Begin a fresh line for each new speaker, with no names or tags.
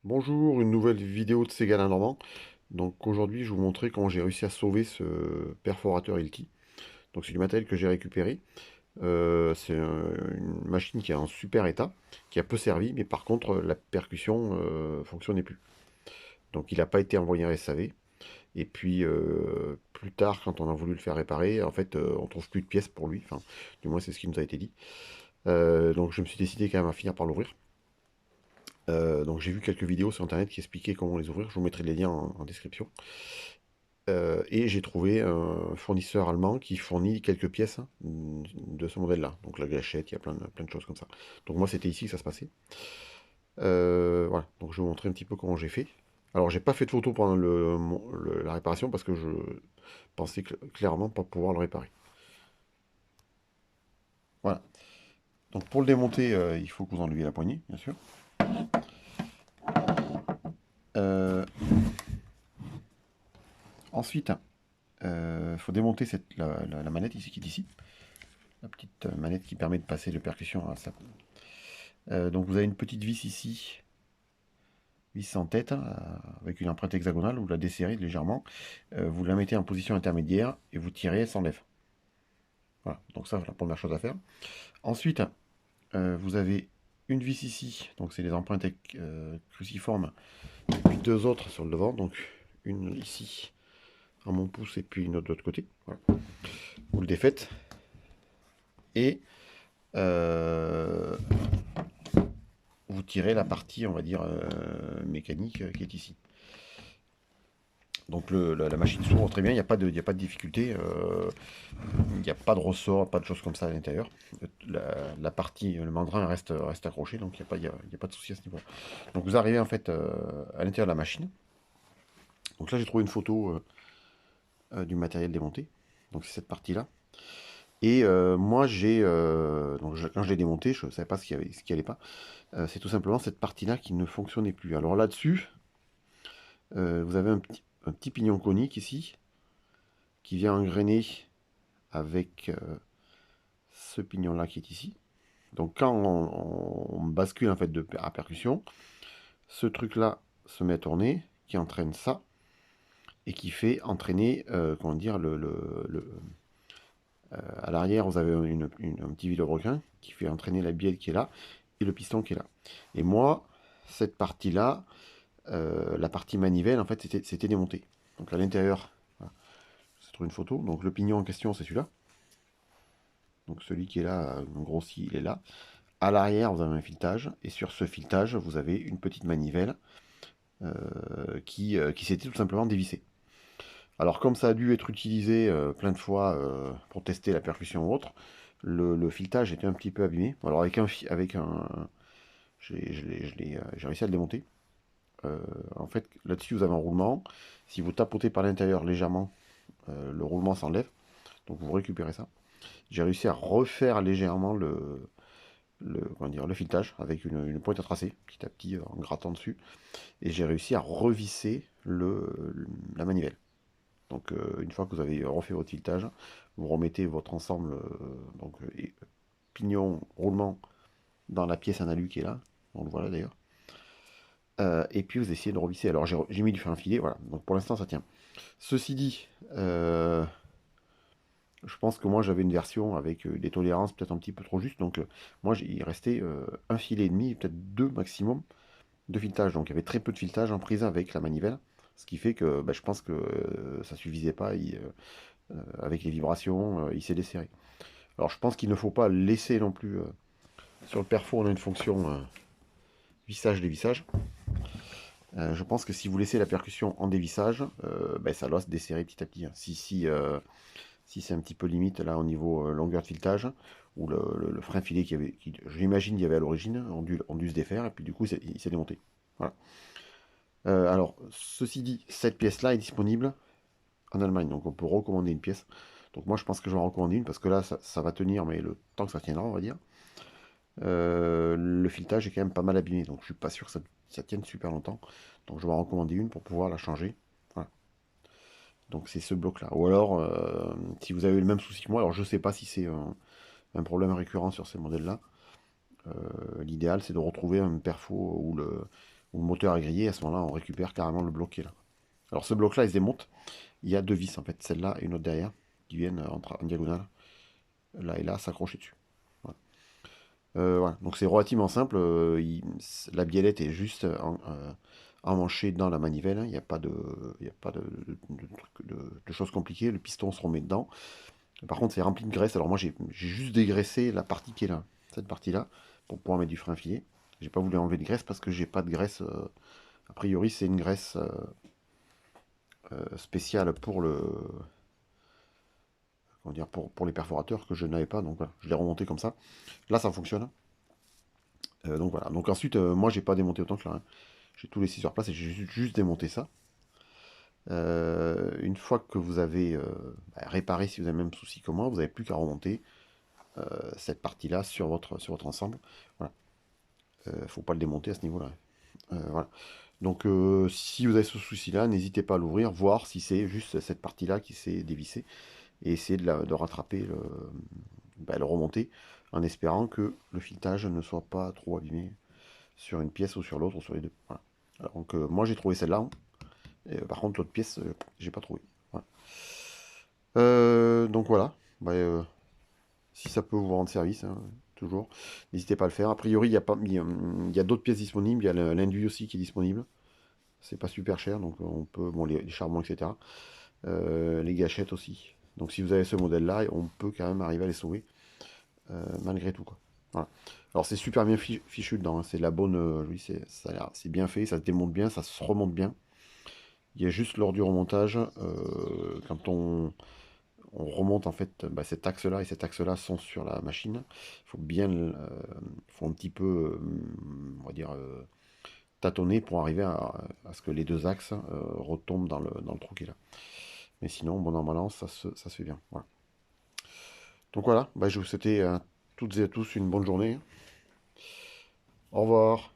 Bonjour, une nouvelle vidéo de Ségala Normand. Donc aujourd'hui, je vais vous montrer comment j'ai réussi à sauver ce perforateur Hilti. Donc c'est du matériel que j'ai récupéré. Une machine qui est en super état, qui a peu servi, mais par contre la percussion fonctionnait plus. Donc il n'a pas été envoyé en SAV. Et puis plus tard, quand on a voulu le faire réparer, en fait, on trouve plus de pièces pour lui. Enfin, du moins c'est ce qui nous a été dit. Donc je me suis décidé quand même à finir par l'ouvrir. Donc j'ai vu quelques vidéos sur internet qui expliquaient comment les ouvrir, je vous mettrai les liens en description. Et j'ai trouvé un fournisseur allemand qui fournit quelques pièces de ce modèle-là. Donc la gâchette, il y a plein de choses comme ça. Donc moi c'était ici que ça se passait. Voilà, donc je vais vous montrer un petit peu comment j'ai fait. Alors j'ai pas fait de photo pendant la réparation parce que je pensais clairement pas pouvoir le réparer. Voilà. Donc pour le démonter, il faut que vous enleviez la poignée, bien sûr. Euh, Ensuite, il faut démonter la manette ici qui est ici. La petite manette qui permet de passer de percussion à ça. Donc vous avez une petite vis ici, vis sans tête, avec une empreinte hexagonale, vous la desserrez légèrement, vous la mettez en position intermédiaire et vous tirez, elle s'enlève. Voilà, donc ça c'est la première chose à faire. Ensuite, vous avez une vis ici, donc c'est les empreintes cruciformes, et puis deux autres sur le devant, donc une ici à mon pouce et puis une autre de l'autre côté. Voilà. Vous le défaites et vous tirez la partie, on va dire, mécanique qui est ici. Donc la machine s'ouvre très bien, il n'y a, y a pas de difficulté, il n'y a pas de ressort, pas de choses comme ça à l'intérieur. La partie, le mandrin reste accroché, donc il n'y a pas de souci à ce niveau. Donc vous arrivez en fait à l'intérieur de la machine. Donc là j'ai trouvé une photo du matériel démonté, donc c'est cette partie-là. Et moi quand je l'ai démonté, je ne savais pas ce qui allait pas. C'est tout simplement cette partie-là qui ne fonctionnait plus. Alors là-dessus, vous avez un petit pignon conique ici, qui vient engrainer avec ce pignon-là qui est ici. Donc quand on bascule en fait à percussion, ce truc-là se met à tourner, qui entraîne ça, et qui fait entraîner, comment dire, à l'arrière, vous avez un petit vilebrequin qui fait entraîner la bielle qui est là, et le piston qui est là. Et moi, cette partie-là, la partie manivelle, en fait, c'était démonté. Donc à l'intérieur, voilà, je trouve une photo. Donc le pignon en question, c'est celui-là. Donc celui qui est là, grossi, il est là. À l'arrière, vous avez un filetage, et sur ce filetage, vous avez une petite manivelle qui s'était tout simplement dévissée. Alors comme ça a dû être utilisé plein de fois pour tester la percussion ou autre, le filetage était un petit peu abîmé. Alors j'ai réussi à le démonter. En fait, là-dessus, vous avez un roulement. Si vous tapotez par l'intérieur légèrement, le roulement s'enlève. Donc vous récupérez ça. J'ai réussi à refaire légèrement comment dire, le filetage avec une pointe à tracer, petit à petit, en grattant dessus. Et j'ai réussi à revisser la manivelle. Donc une fois que vous avez refait votre filetage, vous remettez votre ensemble, pignon, roulement, dans la pièce en alu qui est là. On le voit là d'ailleurs. Et puis vous essayez de revisser. Alors j'ai mis du fer filet, voilà. Donc pour l'instant ça tient. Ceci dit, je pense que moi j'avais une version avec des tolérances peut-être un petit peu trop justes. Donc moi il restait un filet et demi, peut-être deux maximum de filetage. Donc il y avait très peu de filetage en prise avec la manivelle. Ce qui fait que je pense que ça suffisait pas. Avec les vibrations, il s'est desserré. Alors je pense qu'il ne faut pas laisser non plus. Sur le perfo, on a une fonction vissage-dévissage. Je pense que si vous laissez la percussion en dévissage, ça doit se desserrer petit à petit. Si c'est un petit peu limite là au niveau longueur de filetage, ou le frein filet j'imagine, il y avait à l'origine, ont dû se défaire, et puis du coup il s'est démonté. Voilà. Alors, ceci dit, cette pièce-là est disponible en Allemagne, donc on peut recommander une pièce. Donc moi je pense que je vais en recommander une, parce que là ça va tenir, mais le temps que ça tiendra, on va dire. Le filetage est quand même pas mal abîmé, donc je suis pas sûr que ça tienne super longtemps. Donc je vais en recommander une pour pouvoir la changer. Voilà. Donc c'est ce bloc là. Ou alors, si vous avez le même souci que moi, alors je sais pas si c'est un problème récurrent sur ces modèles là. L'idéal c'est de retrouver un perfo où le moteur est grillé, à ce moment-là, on récupère carrément le bloc qui est là. Alors ce bloc-là, il se démonte. Il y a deux vis en fait, celle-là et une autre derrière, qui viennent en diagonale, là et là, s'accrocher dessus. Voilà. Voilà. Donc c'est relativement simple. La biellette est juste emmanchée dans la manivelle. Hein. Il n'y a pas de, il y a pas de choses compliquées. Le piston se remet dedans. Par contre, c'est rempli de graisse. Alors moi, j'ai juste dégraissé la partie qui est là, cette partie-là, pour pouvoir mettre du frein à filer. J'ai pas voulu enlever de graisse parce que j'ai pas de graisse. A priori, c'est une graisse spéciale pour le, comment dire, pour les perforateurs que je n'avais pas. Donc voilà, je l'ai remonté comme ça. Là, ça fonctionne. Donc voilà. Donc ensuite, moi, j'ai pas démonté autant que là. Hein. J'ai tout laissé sur place et j'ai juste démonté ça. Une fois que vous avez réparé, si vous avez le même souci que moi, vous n'avez plus qu'à remonter cette partie-là sur votre ensemble. Voilà. Faut pas le démonter à ce niveau-là. Voilà. Donc si vous avez ce souci-là, n'hésitez pas à l'ouvrir, voir si c'est juste cette partie-là qui s'est dévissée et essayer de rattraper, le remonter en espérant que le filetage ne soit pas trop abîmé sur une pièce ou sur l'autre ou sur les deux. Voilà. Alors, donc moi j'ai trouvé celle-là. Hein. Par contre l'autre pièce, j'ai pas trouvé. Voilà. Donc voilà. Bah, si ça peut vous rendre service, hein, toujours, n'hésitez pas à le faire. A priori, il y a d'autres pièces disponibles. Il y a l'induit aussi qui est disponible. C'est pas super cher, donc on peut, bon, les charbons, etc. Les gâchettes aussi. Donc si vous avez ce modèle-là, on peut quand même arriver à les sauver, malgré tout, quoi. Voilà. Alors c'est super bien fichu dedans, hein. C'est de la bonne, oui, c'est bien fait, ça se démonte bien, ça se remonte bien. Il y a juste lors du remontage, quand on remonte en fait, cet axe-là et cet axe-là sont sur la machine. Il faut bien, faut un petit peu, on va dire, tâtonner pour arriver à ce que les deux axes retombent dans le trou qui est là. Mais sinon, bon an, mal an, ça se fait bien. Voilà. Donc voilà, je vous souhaite à toutes et à tous une bonne journée. Au revoir.